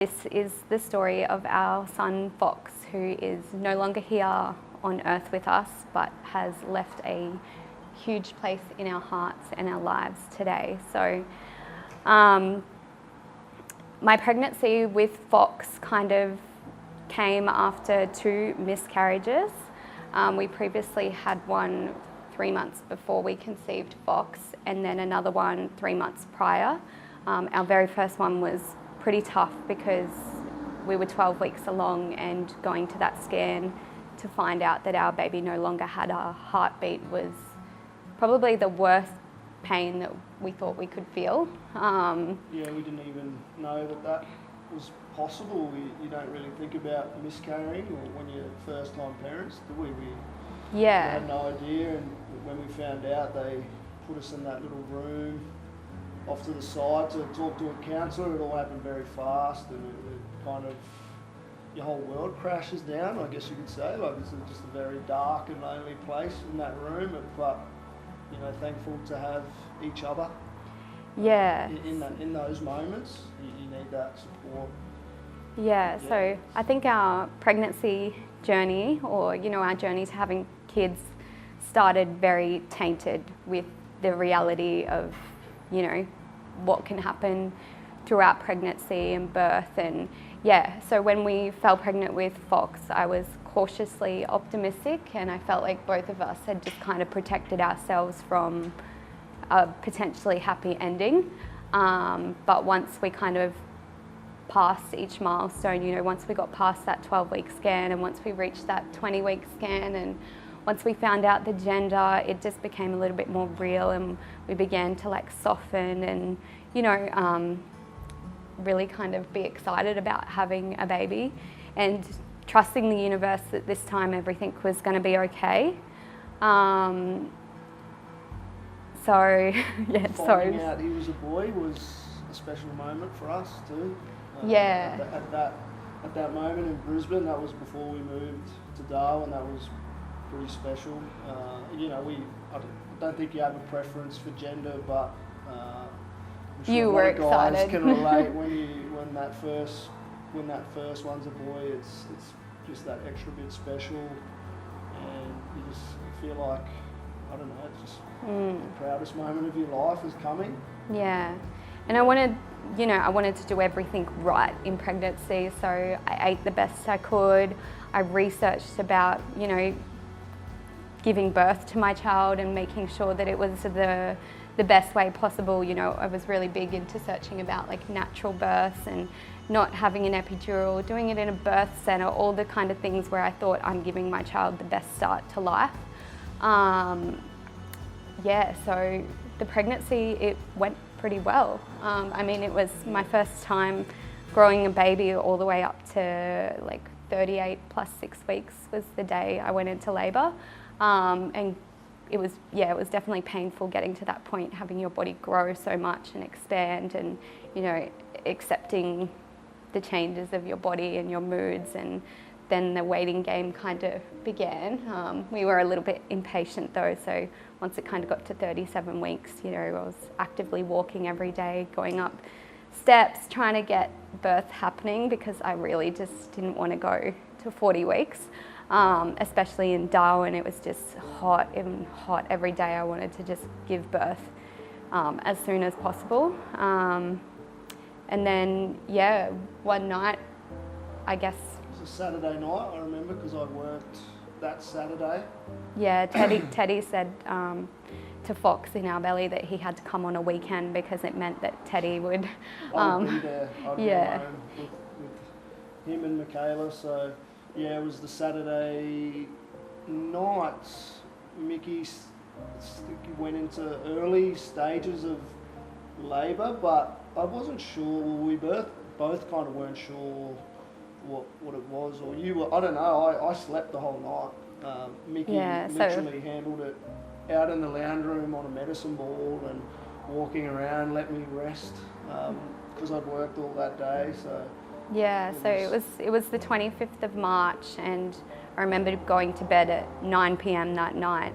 This is the story of our son Fox, who is no longer here on earth with us, but has left a huge place in our hearts and our lives today. So my pregnancy with Fox kind of came after 2 miscarriages. We previously had one 3 months before we conceived Fox, and then another one 3 months prior. Our very first one was pretty tough because we were 12 weeks along, and going to that scan to find out that our baby no longer had a heartbeat was probably the worst pain that we thought we could feel. Yeah, we didn't even know that was possible. You don't really think about miscarrying or when you're first-time parents, do we? We had no idea, and when we found out, they put us in that little room off to the side to talk to a counsellor. It all happened very fast, and it kind of, your whole world crashes down, I guess you could say. Like, it's just a very dark and lonely place in that room, but you know, thankful to have each other. Yeah. In those moments, you need that support. Yeah, so I think our pregnancy journey, or our journey to having kids, started very tainted with the reality of what can happen throughout pregnancy and birth. And so when we fell pregnant with Fox, I was cautiously optimistic, and I felt like both of us had just kind of protected ourselves from a potentially happy ending. But once we kind of passed each milestone, once we got past that 12-week scan, and once we reached that 20-week scan, and once we found out the gender, it just became a little bit more real, and we began to soften and, really kind of be excited about having a baby and trusting the universe that this time everything was going to be okay. Finding out he was a boy was a special moment for us too. At that moment in Brisbane, that was before we moved to Darwin. That was pretty special. I don't think you have a preference for gender, but I'm sure you were excited. Guys can relate when that first one's a boy. It's just that extra bit special, and you just feel like, I don't know, it's just the proudest moment of your life is coming. Yeah, and I wanted to do everything right in pregnancy, so I ate the best I could. I researched about, giving birth to my child and making sure that it was the best way possible. I was really big into searching about natural births and not having an epidural, doing it in a birth centre, all the kind of things where I thought I'm giving my child the best start to life. So the pregnancy, it went pretty well. It was my first time growing a baby all the way up to 38 plus 6 weeks was the day I went into labour. And it was definitely painful getting to that point, having your body grow so much and expand, and accepting the changes of your body and your moods, and then the waiting game kind of began. We were a little bit impatient though, so once it kind of got to 37 weeks, I was actively walking every day, going up steps, trying to get birth happening, because I really just didn't want to go to 40 weeks. Especially in Darwin, it was just hot every day. I wanted to just give birth as soon as possible. And then, one night, I guess... It was a Saturday night, I remember, because I worked that Saturday. Yeah, Teddy said to Fox in our belly that he had to come on a weekend, because it meant that Teddy would... I would be there. I'd be home with him and Michaela, so... Yeah, it was the Saturday night. Mickey went into early stages of labour, but I wasn't sure. Well, we both kind of weren't sure what it was, or you were. I don't know. I slept the whole night. Mickey literally handled it out in the lounge room on a medicine ball and walking around, let me rest, because I'd worked all that day. So. Yeah, so it was the 25th of March, and I remember going to bed at 9 p.m. that night.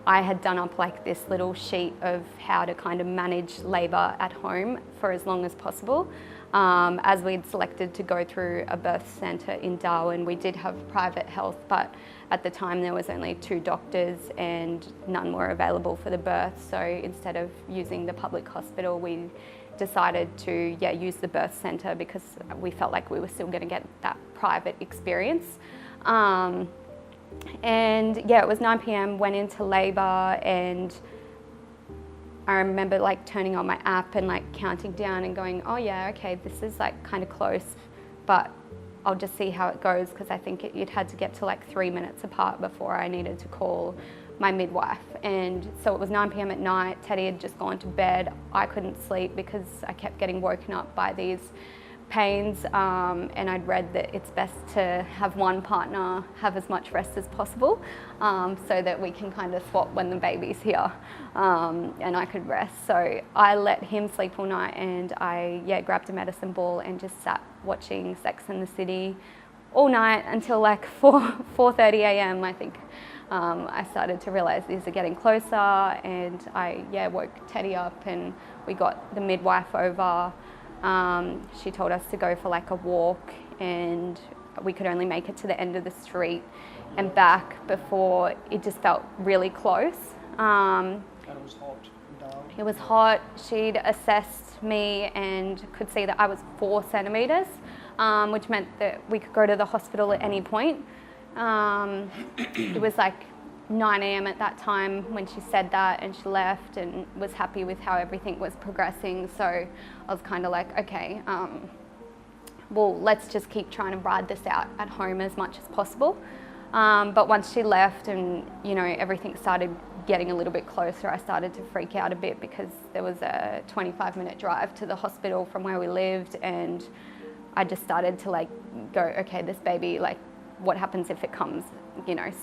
I had done up this little sheet of how to kind of manage labour at home for as long as possible. As we'd selected to go through a birth centre in Darwin, we did have private health, but at the time there was only 2 doctors and none were available for the birth. So instead of using the public hospital, we decided to use the birth centre because we felt like we were still going to get that private experience. And it was 9 p.m, went into labour, and I remember like turning on my app and like counting down and going, oh yeah, okay, this is like kind of close, but I'll just see how it goes, because I think it had to get to like 3 minutes apart before I needed to call my midwife. And so it was 9 p.m. at night, Teddy had just gone to bed. I couldn't sleep because I kept getting woken up by these pains, and I'd read that it's best to have one partner have as much rest as possible, so that we can kind of swap when the baby's here, and I could rest. So I let him sleep all night, and I grabbed a medicine ball and just sat watching Sex and the City all night until like 4:30 a.m. I think. I started to realise these are getting closer, and I woke Teddy up and we got the midwife over. She told us to go for like a walk, and we could only make it to the end of the street and back before it just felt really close. And it was hot and dark. It was hot. She'd assessed me and could see that I was 4 centimetres, which meant that we could go to the hospital at any point. It was like 9 a.m. at that time when she said that, and she left and was happy with how everything was progressing. So I was kind of like, okay, well, let's just keep trying to ride this out at home as much as possible. But once she left and, everything started getting a little bit closer, I started to freak out a bit, because there was a 25-minute drive to the hospital from where we lived, and I just started to like go, okay, this baby, like, what happens if it comes,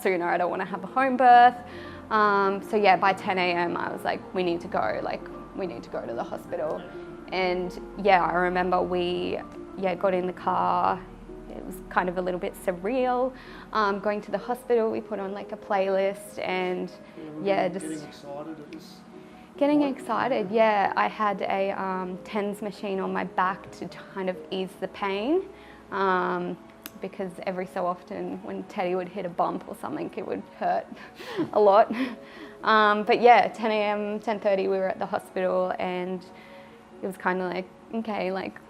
sooner? I don't want to have a home birth. So by 10 a.m. I was like, we need to go to the hospital. And I remember we got in the car. It was kind of a little bit surreal. Going to the hospital, we put on like a playlist, and just getting excited at this. Getting excited, I had a TENS machine on my back to kind of ease the pain. Because every so often when Teddy would hit a bump or something, it would hurt a lot. But 10 a.m, 10:30, we were at the hospital, and it was kind of like, okay, like,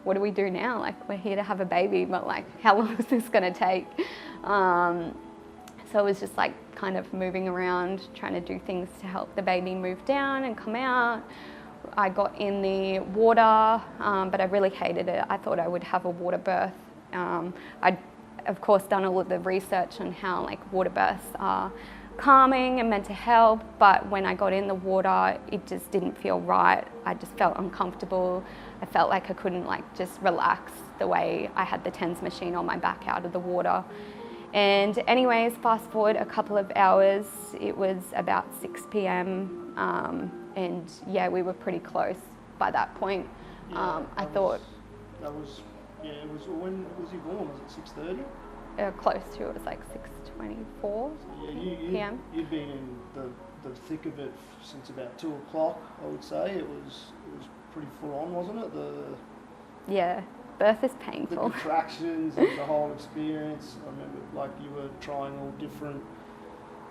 what do we do now? Like, we're here to have a baby, but like, how long is this gonna take? So it was just like kind of moving around, trying to do things to help the baby move down and come out. I got in the water, but I really hated it. I thought I would have a water birth. I'd of course done all of the research on how like water births are calming and meant to help, but when I got in the water, it just didn't feel right. I just felt uncomfortable. I felt like I couldn't like just relax the way I had the TENS machine on my back out of the water. And anyways, fast forward a couple of hours, it was about 6 p.m. And we were pretty close by that point. I thought... That was... it was, when was he born? Was it 6:30? Close to, it was like 6:24 p.m. You'd been in the thick of it since about 2 o'clock, I would say. It was pretty full on, wasn't it? Birth is The painful. contractions and the whole experience. I remember like you were trying all different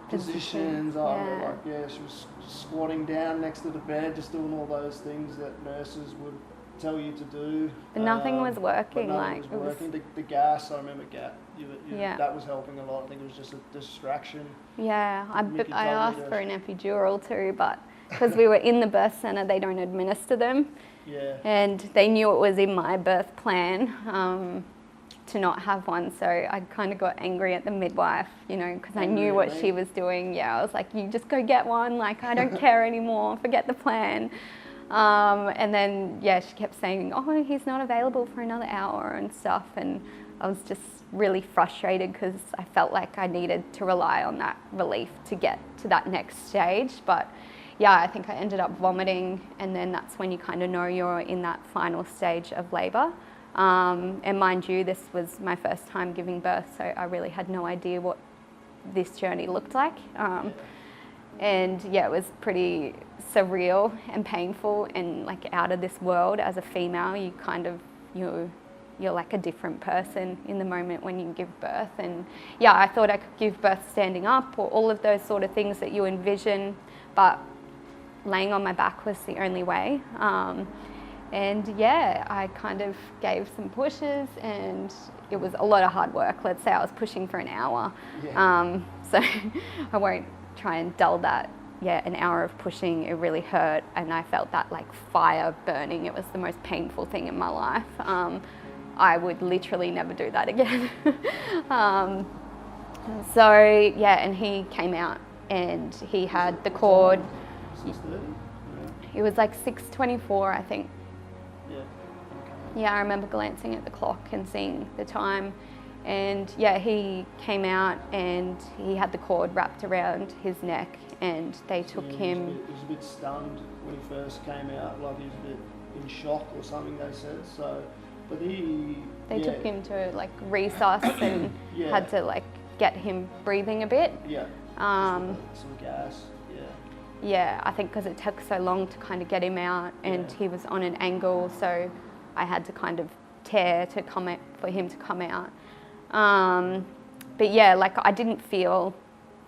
positions. I remember she was squatting down next to the bed, just doing all those things that nurses would tell you to do. But nothing was working. Was working. The gas, I remember that was helping a lot. I think it was just a distraction. I asked for an epidural too, but because we were in the birth centre, they don't administer them. And they knew it was in my birth plan to not have one, so I kind of got angry at the midwife, because I knew what she was doing. I was like, you just go get one, like, I don't care anymore, forget the plan. And then, she kept saying, oh, he's not available for another hour and stuff, and I was just really frustrated because I felt like I needed to rely on that relief to get to that next stage. But I think I ended up vomiting, and then that's when you kind of know you're in that final stage of labour. And mind you, this was my first time giving birth, so I really had no idea what this journey looked like. And yeah, it was pretty surreal and painful and like out of this world. As a female, you kind of, you're like a different person in the moment when you give birth. And yeah, I thought I could give birth standing up or all of those sort of things that you envision, but laying on my back was the only way. And yeah, I kind of gave some pushes, and it was a lot of hard work. Let's say I was pushing for an hour. Yeah. So I won't try and dull that. Yeah, an hour of pushing, it really hurt, and I felt that like fire burning. It was the most painful thing in my life. I would literally never do that again. So yeah, and he came out and he had the cord. 6:30? It was like 6:24, I think. Yeah. Yeah, I remember glancing at the clock and seeing the time. And yeah, he came out and he had the cord wrapped around his neck, and they took him. He was a bit stunned when he first came out, like he was a bit in shock or something, they said. So, but They took him to like resus and Yeah. had to like get him breathing a bit. Yeah. Um, Some gas. Yeah. Yeah, I think because it took so long to kind of get him out, and Yeah. he was on an angle, so I had to kind of tear to come out, for him to come out. But yeah, like I didn't feel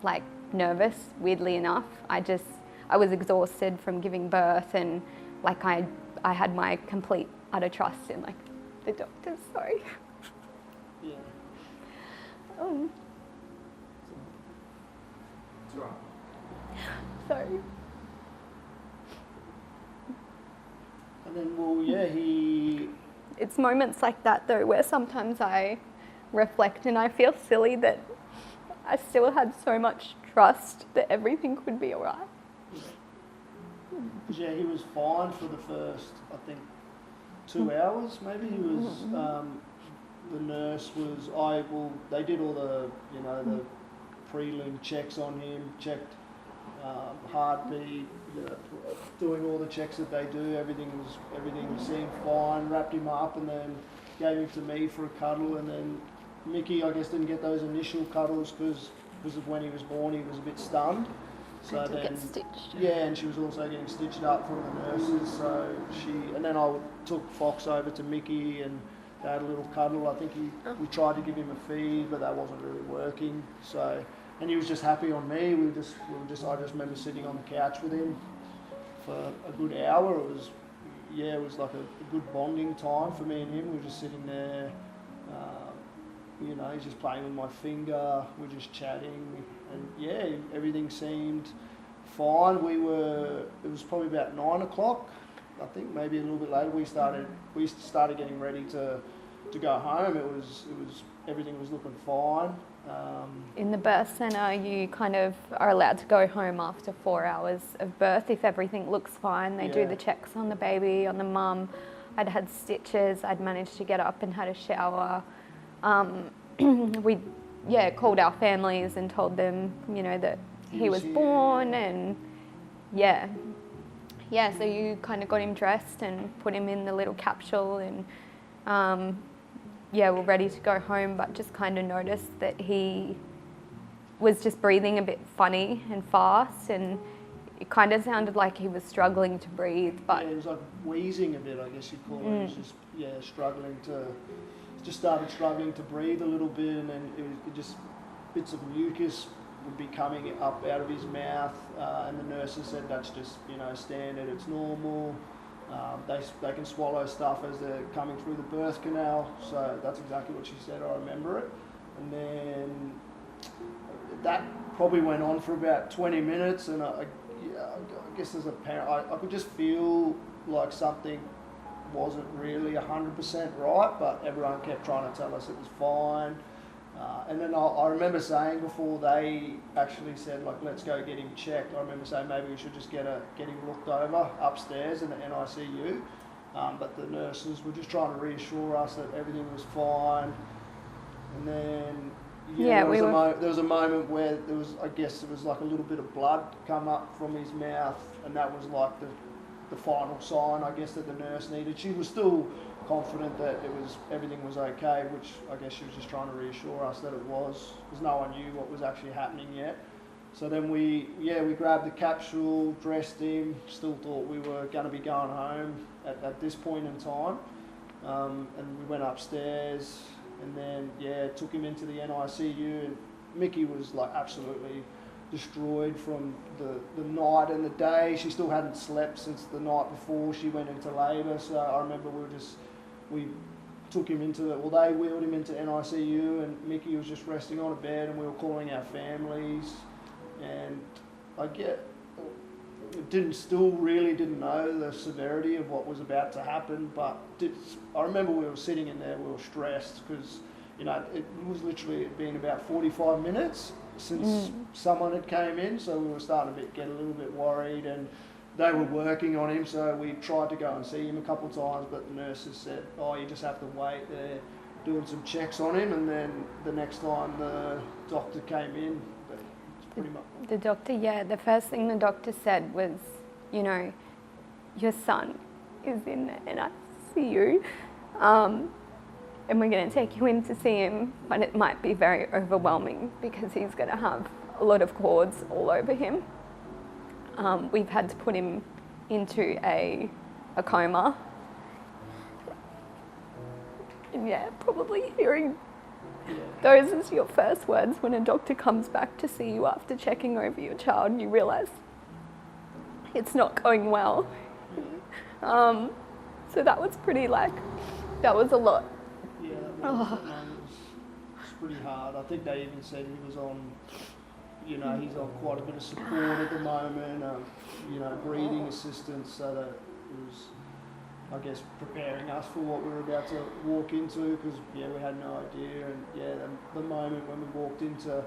like nervous, weirdly enough. I was exhausted from giving birth, and like I had my complete utter trust in like the doctors. Sorry. Yeah. It's all right. Sorry. And then, well, yeah, It's moments like that though where sometimes I reflect and I feel silly that I still had so much trust that everything could be alright. Yeah, he was fine for the first, I think, 2 hours maybe. He was, the nurse was, they did all the, the prelim checks on him, checked heartbeat, doing all the checks that they do. Everything seemed fine, wrapped him up and then gave him to me for a cuddle. And then Mickey, I guess, didn't get those initial cuddles because of when he was born, he was a bit stunned. So Had to then, get stitched. yeah, and she was also getting stitched up from the nurses. So and then I took Foxx over to Mickey and they had a little cuddle. I think we tried to give him a feed, but that wasn't really working. So, and he was just happy on me. I just remember sitting on the couch with him for a good hour. It was like a good bonding time for me and him. We were just sitting there. He's just playing with my finger. We're just chatting, and yeah, everything seemed fine. It was probably about 9 o'clock, I think, maybe a little bit later. We started getting ready to go home. Everything was looking fine. In the birth centre, you kind of are allowed to go home after 4 hours of birth if everything looks fine. They do the checks on the baby, on the mum. I'd had stitches. I'd managed to get up and had a shower. We called our families and told them, that he was born, and so you kind of got him dressed and put him in the little capsule, and we're ready to go home, but just kind of noticed that he was just breathing a bit funny and fast, and it kind of sounded like he was struggling to breathe. But yeah, it was like wheezing a bit, I guess you'd call it. He was just started struggling to breathe a little bit, and then it just bits of mucus would be coming up out of his mouth, and the nurses said that's just standard, it's normal. They can swallow stuff as they're coming through the birth canal, so that's exactly what she said. I remember it. And then that probably went on for about 20 minutes, and I guess as a parent, I could just feel like something wasn't really 100% right, but everyone kept trying to tell us it was fine. And then I remember saying before they actually said, like, let's go get him checked, I remember saying maybe we should just get him looked over upstairs in the NICU. But the nurses were just trying to reassure us that everything was fine. And then there was a moment where there was like a little bit of blood come up from his mouth, and that was like the final sign, I guess, that the nurse needed. She was still confident that everything was okay, which I guess she was just trying to reassure us that it was, because no one knew what was actually happening yet. So then we grabbed the capsule, dressed him, still thought we were going to be going home at this point in time. And we went upstairs and then, took him into the NICU, and Mickey was like absolutely destroyed from the night and the day. She still hadn't slept since the night before she went into labour. So I remember we took him into they wheeled him into NICU, and Mickey was just resting on a bed, and we were calling our families. And really didn't know the severity of what was about to happen, but I remember we were sitting in there, we were stressed because, it was literally been about 45 minutes since someone had came in, so we were starting to get a little bit worried, and they were working on him, so we tried to go and see him a couple of times, but the nurses said, you just have to wait. They're doing some checks on him, and then the next time the doctor came in, pretty much. The doctor, the first thing the doctor said was, your son is in the NICU, and we're going to take you in to see him, but it might be very overwhelming because he's going to have a lot of cords all over him. We've had to put him into a coma. And probably hearing those as your first words when a doctor comes back to see you after checking over your child and you realise it's not going well. So that was pretty that was a lot. Yeah, that was pretty hard. I think they even said he was on, he's on quite a bit of support at the moment, breathing assistance, so that it was, I guess, preparing us for what we were about to walk into, because we had no idea. And the moment when we walked into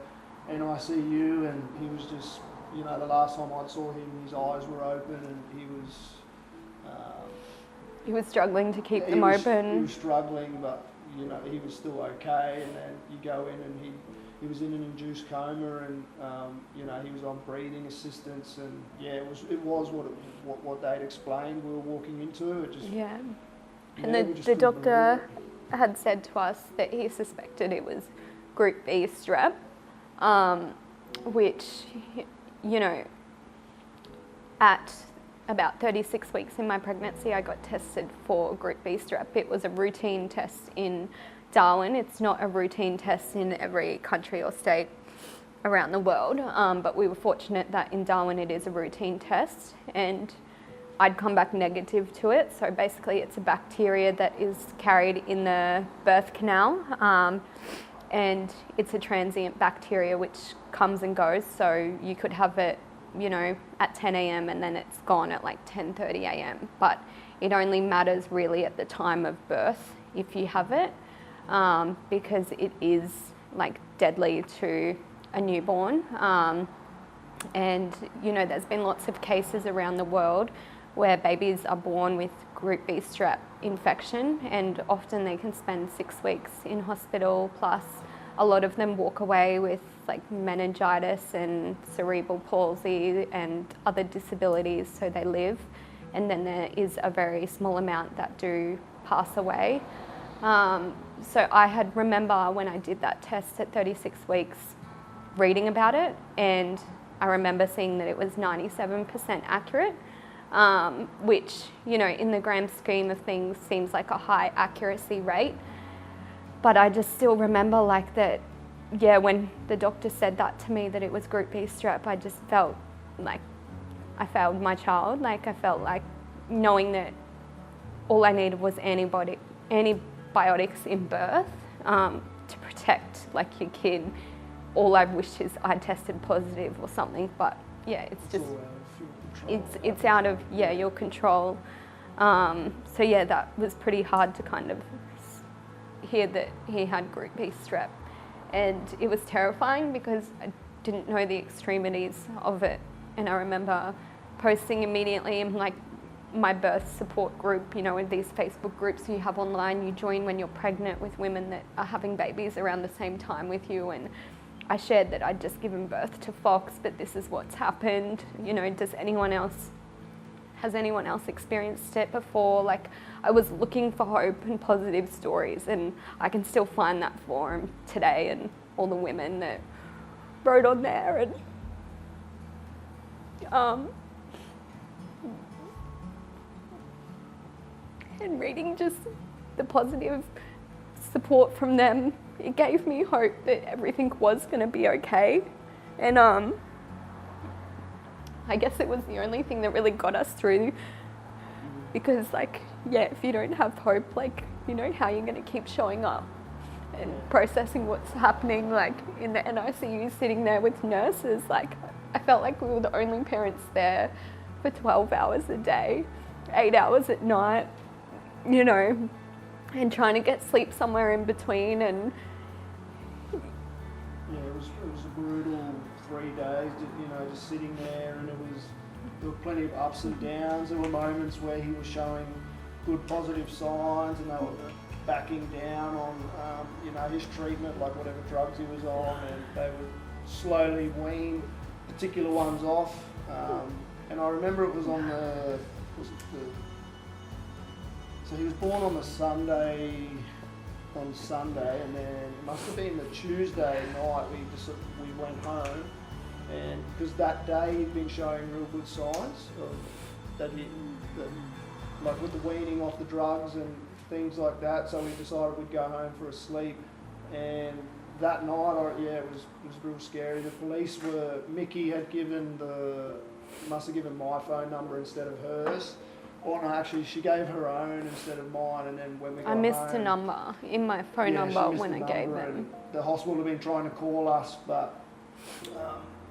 NICU and he was just, the last time I saw him, his eyes were open and he was struggling to keep them open. He was struggling, but he was still okay. And then you go in and he was in an induced coma, and he was on breathing assistance, and it was what they'd explained. We were walking into it. And the doctor had said to us that he suspected it was Group B strep, which at about 36 weeks in my pregnancy, I got tested for Group B strep. It was a routine test in Darwin. It's not a routine test in every country or state around the world, but we were fortunate that in Darwin it is a routine test, and I'd come back negative to it. So basically it's a bacteria that is carried in the birth canal, and it's a transient bacteria which comes and goes. So you could have it, at 10 a.m. and then it's gone at 10:30 a.m. But it only matters really at the time of birth if you have it, because it is deadly to a newborn. And there's been lots of cases around the world where babies are born with Group B strep infection, and often they can spend 6 weeks in hospital, plus a lot of them walk away with meningitis and cerebral palsy and other disabilities, so they live, and then there is a very small amount that do pass away. So I remember when I did that test at 36 weeks reading about it, and I remember seeing that it was 97% accurate, which, in the grand scheme of things seems like a high accuracy rate. But I just still remember that, when the doctor said that to me, that it was Group B strep, I just felt like I failed my child. I felt like knowing that all I needed was antibiotics in birth to protect your kid. All I wish is I tested positive or something, but it's just, it's out of your control. So that was pretty hard to kind of hear that he had Group B strep, and it was terrifying because I didn't know the extremities of it. And I remember posting immediately in my birth support group, in these Facebook groups you have online, you join when you're pregnant with women that are having babies around the same time with you, and I shared that I'd just given birth to Foxx, but this is what's happened. Has anyone else experienced it before? I was looking for hope and positive stories, and I can still find that forum today, and all the women that wrote on there, and And reading just the positive support from them, it gave me hope that everything was going to be okay. And I guess it was the only thing that really got us through, because like, yeah, if you don't have hope, like, you know, how you're going to keep showing up and processing what's happening, like in the NICU, sitting there with nurses. Like, I felt like we were the only parents there for 12 hours a day, 8 hours at night, you know, and trying to get sleep somewhere in between. And yeah, it was a brutal 3 days, you know, just sitting there, and there were plenty of ups and downs. There were moments where he was showing good positive signs, and they were backing down on, you know, his treatment, like whatever drugs he was on, and they would slowly wean particular ones off. And I remember it was on so he was born on the Sunday, and then it must have been the Tuesday night we went home, and because that day he'd been showing real good signs of that like with the weaning off the drugs and things like that, so we decided we'd go home for a sleep. And that night, it was real scary. The police Mickey must have given my phone number instead of hers. Or no, actually, she gave her own instead of mine, and then when we got I missed home, a number in my phone number when I gave them. The hospital had been trying to call us, but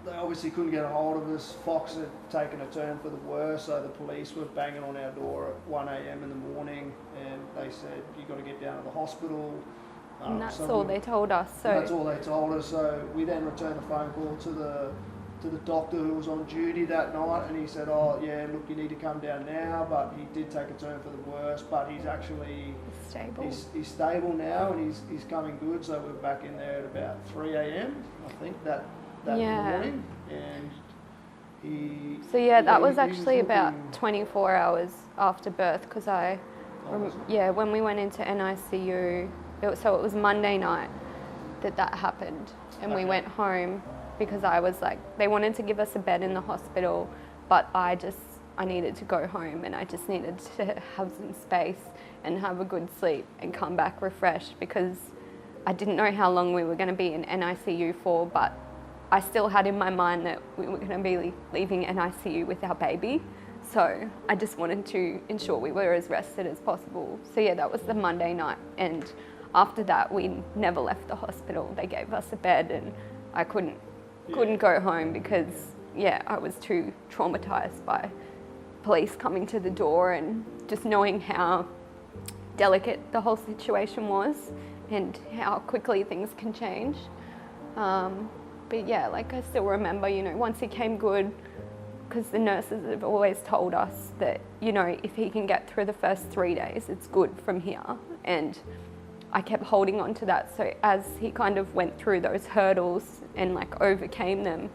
they obviously couldn't get a hold of us. Foxx had taken a turn for the worse, so the police were banging on our door at 1 a.m. in the morning, and they said, "You got to get down to the hospital." And that's all they told us. So that's all they told us. So we then returned the phone call to the doctor who was on duty that night, and he said, "Oh yeah, look, you need to come down now." But he did take a turn for the worse. But he's actually stable. He's stable now, and he's coming good. So we're back in there at about 3 a.m. I think that morning, and he. So yeah, that was actually about 24 hours after birth, because when we went into NICU, it was Monday night that happened, and we went home. Because I was like, they wanted to give us a bed in the hospital, but I needed to go home, and I just needed to have some space and have a good sleep and come back refreshed, because I didn't know how long we were going to be in NICU for, but I still had in my mind that we were going to be leaving NICU with our baby. So I just wanted to ensure we were as rested as possible. So yeah, that was the Monday night. And after that, we never left the hospital. They gave us a bed, and I couldn't go home because, I was too traumatized by police coming to the door and just knowing how delicate the whole situation was and how quickly things can change. But yeah, like I still remember, you know, once he came good, because the nurses have always told us that, you know, if he can get through the first 3 days, it's good from here. And I kept holding on to that. So as he kind of went through those hurdles and like overcame them,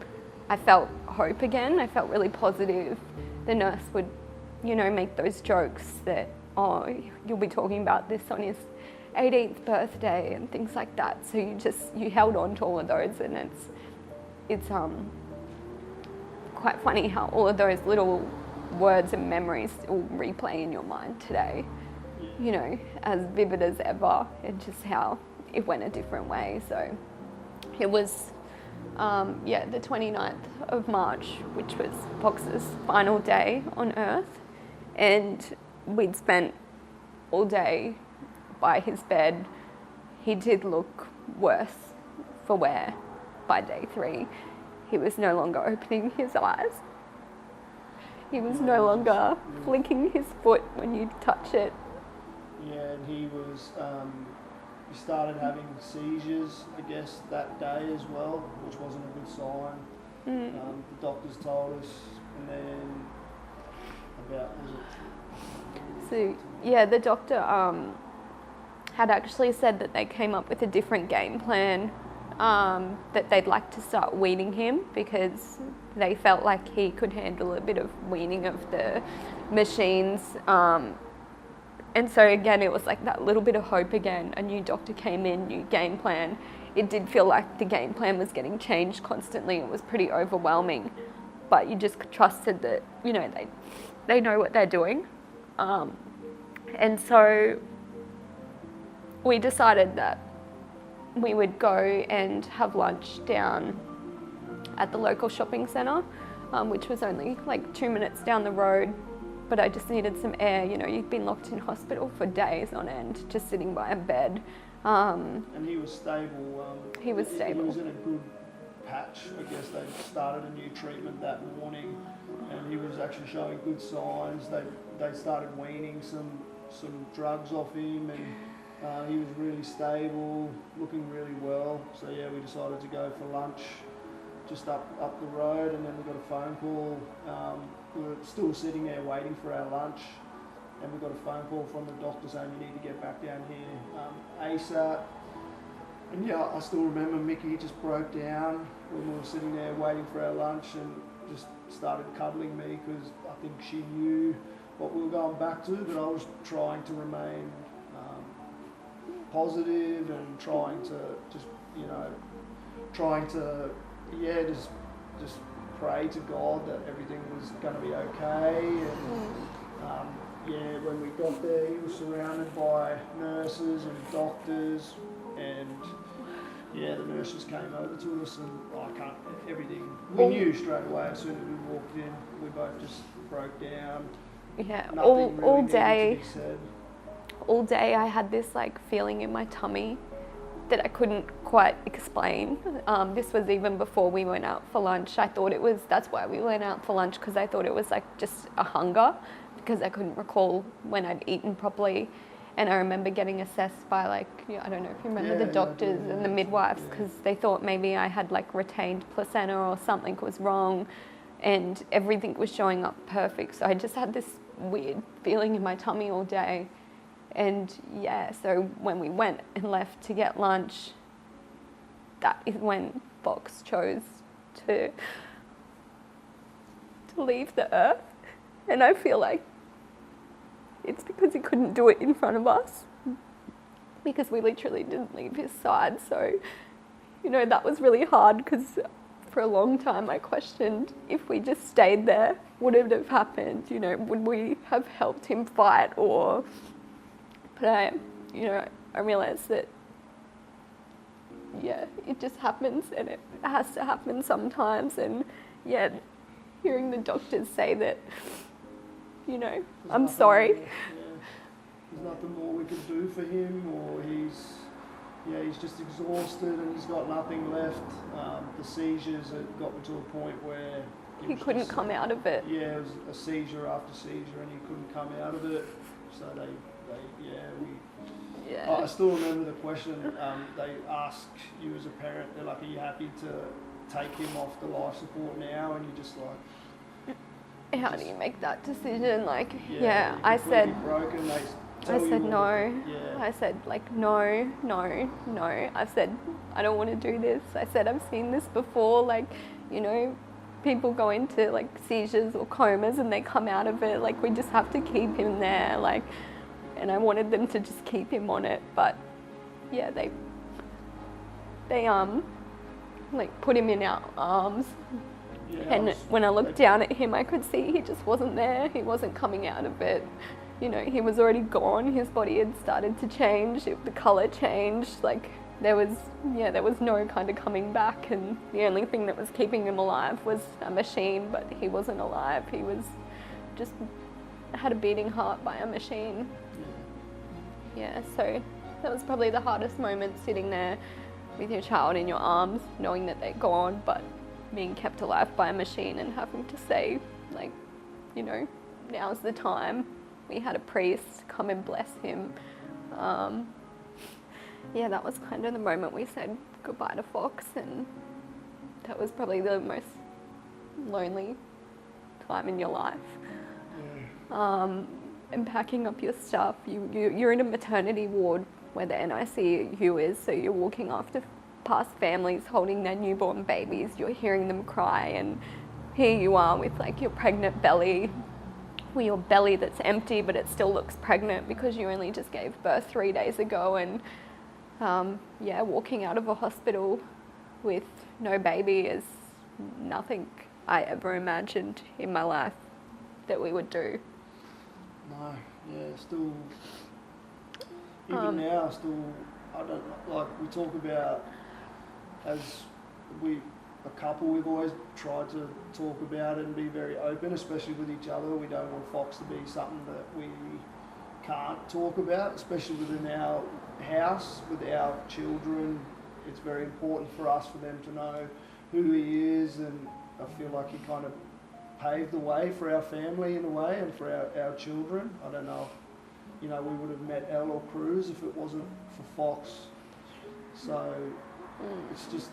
I felt hope again. I felt really positive. The nurse would, you know, make those jokes that, "Oh, you'll be talking about this on his 18th birthday," and things like that. So you held on to all of those, and it's quite funny how all of those little words and memories still replay in your mind today. You know, as vivid as ever, and just how it went a different way. So it was, the 29th of March, which was Foxx's final day on Earth, and we'd spent all day by his bed. He did look worse for wear by day 3. He was no longer opening his eyes. He was no longer flicking his foot when you touch it. Yeah, and he started having seizures, I guess, that day as well, which wasn't a good sign. The doctors told us, and then the doctor had actually said that they came up with a different game plan, that they'd like to start weaning him, because they felt like he could handle a bit of weaning of the machines. And so again, it was like that little bit of hope again. A new doctor came in, new game plan. It did feel like the game plan was getting changed constantly. It was pretty overwhelming. but you just trusted that, you know, they know what they're doing. And so we decided that we would go and have lunch down at the local shopping centre, which was only like 2 minutes down the road. But I just needed some air. You know, you've been locked in hospital for days on end, just sitting by a bed. And he was stable. He was stable. He was in a good patch. I guess they started a new treatment that morning, and he was actually showing good signs. They started weaning some drugs off him, and he was really stable, looking really well. So yeah, we decided to go for lunch just up the road, and then we got a phone call. We were still sitting there waiting for our lunch, and we got a phone call from the doctor saying you need to get back down here ASAP. And yeah, I still remember Mickey just broke down when we were sitting there waiting for our lunch and just started cuddling me because I think she knew what we were going back to, but I was trying to remain positive and trying to just pray to God that everything was going to be okay. And when we got there, he was surrounded by nurses and doctors, and the nurses came over to us, and everything. We knew straight away as soon as we walked in. We both just broke down. Yeah, Nothing really all needed day. to be said. All day I had this like feeling in my tummy that I couldn't quite explain. This was even before we went out for lunch. I thought that's why we went out for lunch, because I thought it was like just a hunger, because I couldn't recall when I'd eaten properly. And I remember getting assessed by I don't know if you remember the doctors and the midwives, because they thought maybe I had like retained placenta or something was wrong, and everything was showing up perfect. So I just had this weird feeling in my tummy all day. And so when we went and left to get lunch, that is when Foxx chose to leave the earth. And I feel like it's because he couldn't do it in front of us, because we literally didn't leave his side. So, you know, that was really hard, because for a long time I questioned if we just stayed there, would it have happened? You know, would we have helped him fight? But I realised that, it just happens, and it has to happen sometimes. And hearing the doctors say that, I'm sorry. There's nothing more we could do for him, or he's just exhausted and he's got nothing left. The seizures had gotten to a point where he couldn't come out of it. Yeah, it was a seizure after seizure, and he couldn't come out of it. So I still remember the question. They ask you as a parent, they're like, "Are you happy to take him off the life support now?" And you're just like, how do you make that decision? Like, I said, broken. I said no. Yeah. I said no. I said, I don't want to do this. I said, I've seen this before. Like, people go into like seizures or comas and they come out of it. Like, we just have to keep him there. Like, and I wanted them to just keep him on it, but they like put him in our arms. And when I looked down at him, I could see he just wasn't there. He wasn't coming out of it. He was already gone. His body had started to change. The colour changed. Like, there was no kind of coming back. And the only thing that was keeping him alive was a machine, but he wasn't alive. He was just had a beating heart by a machine. So that was probably the hardest moment, sitting there with your child in your arms, knowing that they're gone, but being kept alive by a machine and having to say, like, now's the time. We had a priest come and bless him. That was kind of the moment we said goodbye to Foxx, and that was probably the most lonely time in your life. And packing up your stuff, you're in a maternity ward where the NICU is, so you're walking past families holding their newborn babies, you're hearing them cry, and here you are with like your pregnant belly, or your belly that's empty but it still looks pregnant because you only just gave birth 3 days ago. And walking out of a hospital with no baby is nothing I ever imagined in my life that we would do. No, yeah, still, even now, still, I don't know, like we talk about as a couple, we've always tried to talk about it and be very open, especially with each other. We don't want Fox to be something that we can't talk about, especially within our house, with our children. It's very important for us for them to know who he is, and I feel like he kind of paved the way for our family in a way and for our children. I don't know if, we would have met Elle or Cruz if it wasn't for Fox. So it's just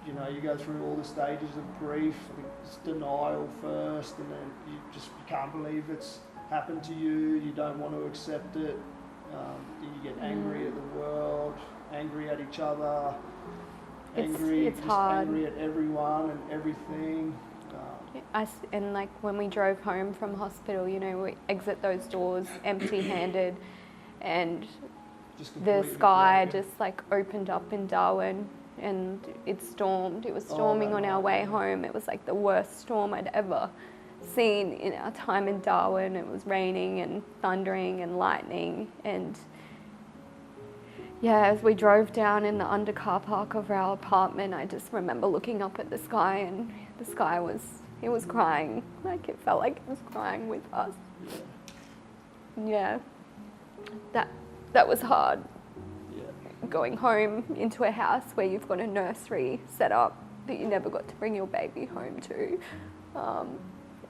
you go through all the stages of grief. I think it's denial first, and then you can't believe it's happened to you. You don't want to accept it. You get angry at the world, angry at each other, It's hard. angry at everyone and everything. And like when we drove home from hospital, we exit those doors empty-handed, and the sky just like opened up in Darwin, and it stormed. It was storming on our way home. It was like the worst storm I'd ever seen in our time in Darwin. It was raining and thundering and lightning, and yeah, as we drove down in the under car park of our apartment, I just remember looking up at the sky, and the sky was crying. Like it felt like it was crying with us. Yeah, that was hard. Going home into a house where you've got a nursery set up that you never got to bring your baby home to,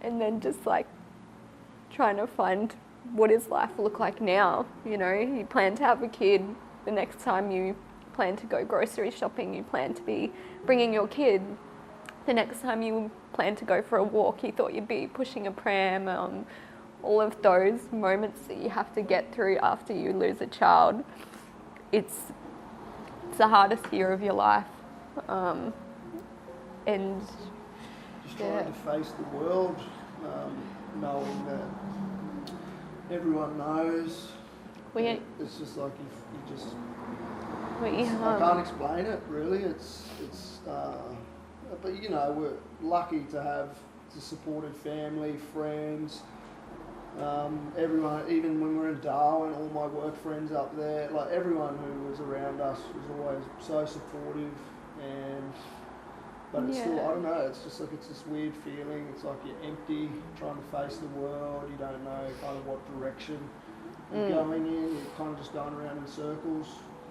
and then just like trying to find what does life look like now. You plan to have a kid. The next time you plan to go grocery shopping, you plan to be bringing your kid. The next time you plan to go for a walk, you thought you'd be pushing a pram. All of those moments that you have to get through after you lose a child, it's the hardest year of your life. And just trying to face the world, knowing that everyone knows. It's just like you just. I can't explain it really. It's. But we're lucky to have a supportive family, friends. Everyone, even when we're in Darwin, all my work friends up there, like everyone who was around us was always so supportive. But it's still, I don't know, it's just like it's this weird feeling. It's like you're empty, trying to face the world. You don't know kind of what direction you're going in. You're kind of just going around in circles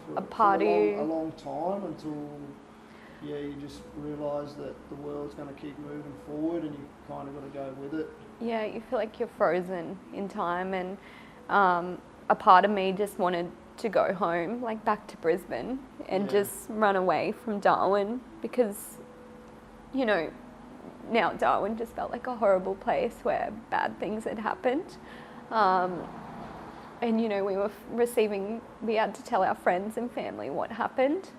for a long time until you just realise that the world's going to keep moving forward, and you kind of got to go with it. Yeah, you feel like you're frozen in time, and a part of me just wanted to go home, like back to Brisbane, and just run away from Darwin, because now Darwin just felt like a horrible place where bad things had happened. And we had to tell our friends and family what happened.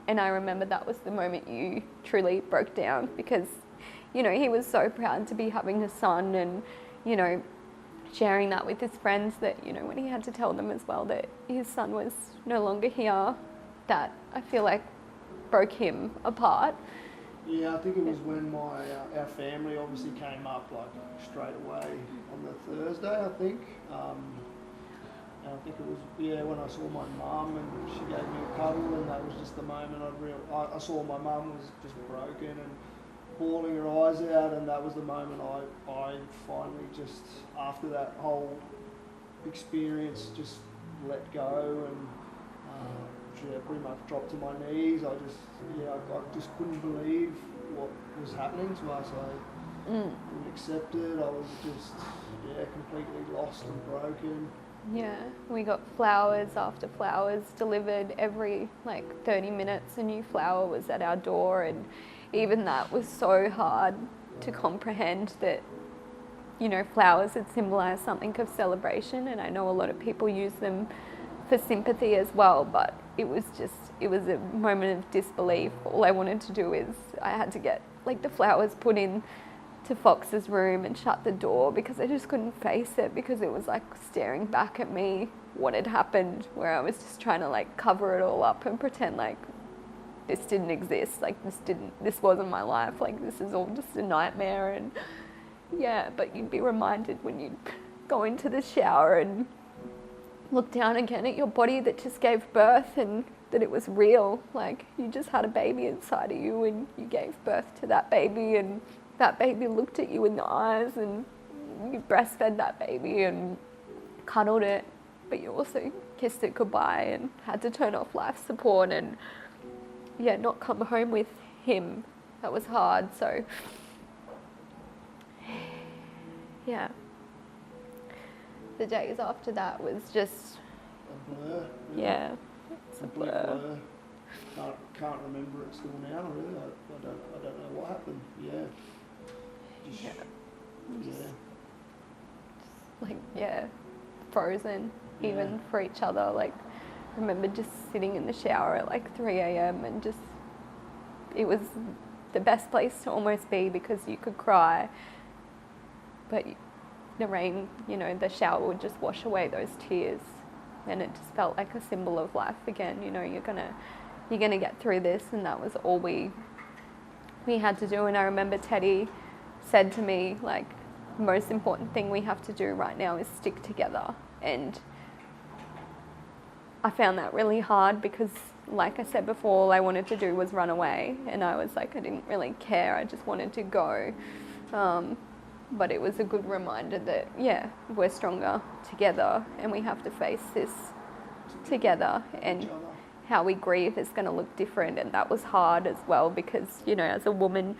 And I remember that was the moment you truly broke down, because, he was so proud to be having a son, and, sharing that with his friends, that, when he had to tell them as well that his son was no longer here, that I feel like broke him apart. Yeah, I think it was when our family obviously came up like straight away on the Thursday, I think. And I think it was, when I saw my mum and she gave me a cuddle, and that was just the moment I saw my mum was just broken and bawling her eyes out, and that was the moment I finally just, after that whole experience, just let go and pretty much dropped to my knees. I just couldn't believe what was happening to us. I didn't accept it. I was just, completely lost and broken. Yeah, we got flowers after flowers delivered every 30 minutes. A new flower was at our door, and even that was so hard to comprehend that, flowers had symbolised something of celebration, and I know a lot of people use them for sympathy as well, but it was a moment of disbelief. All I wanted to do is I had to get the flowers put in to Fox's room and shut the door, because I just couldn't face it, because it was staring back at me what had happened, where I was just trying to cover it all up and pretend this didn't exist, like this wasn't my life, like this is all just a nightmare. And yeah, but you'd be reminded when you go into the shower and look down again at your body that just gave birth, and that it was real. Like, you just had a baby inside of you and you gave birth to that baby, and that baby looked at you in the eyes, and you breastfed that baby and cuddled it, but you also kissed it goodbye and had to turn off life support and yeah, not come home with him. That was hard. So yeah, the days after that was just a blur. yeah, it's a Complete blur. Can't remember it still now, really. I don't know what happened. Yeah. Just, Yeah. yeah. Like, yeah, frozen even for each other. Like, I remember just sitting in the shower at like 3 a.m. and just, it was the best place to almost be because you could cry, but the rain, you know, the shower would just wash away those tears, and it just felt like a symbol of life again. You know, you're gonna get through this, and that was all we had to do. And I remember Teddy said to me, like, the most important thing we have to do right now is stick together. And I found that really hard because, like I said before, all I wanted to do was run away, and I was like, I didn't really care, I just wanted to go. But it was a good reminder that, yeah, we're stronger together and we have to face this together, and how we grieve is going to look different. And that was hard as well because, you know, as a woman,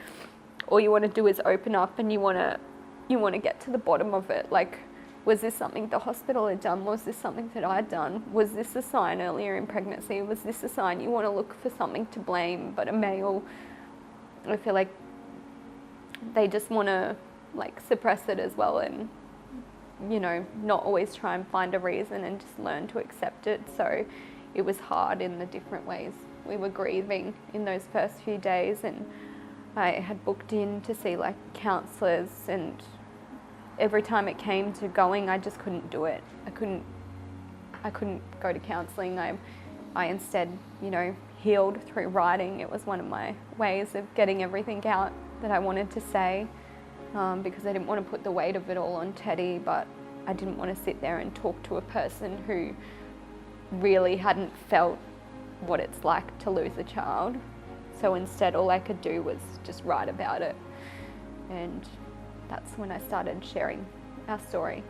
all you want to do is open up and you want to get to the bottom of it. Like, was this something the hospital had done? Was this something that I'd done? Was this a sign earlier in pregnancy? Was this a sign? You want to look for something to blame. But a male, I feel like they just want to like suppress it as well, and, you know, not always try and find a reason and just learn to accept it. So it was hard in the different ways we were grieving in those first few days. And I had booked in to see like counsellors, and every time it came to going, I just couldn't do it. I couldn't go to counselling. I instead, you know, healed through writing. It was one of my ways of getting everything out that I wanted to say, because I didn't want to put the weight of it all on Teddy, but I didn't want to sit there and talk to a person who really hadn't felt what it's like to lose a child. So instead, all I could do was just write about it. And that's when I started sharing our story.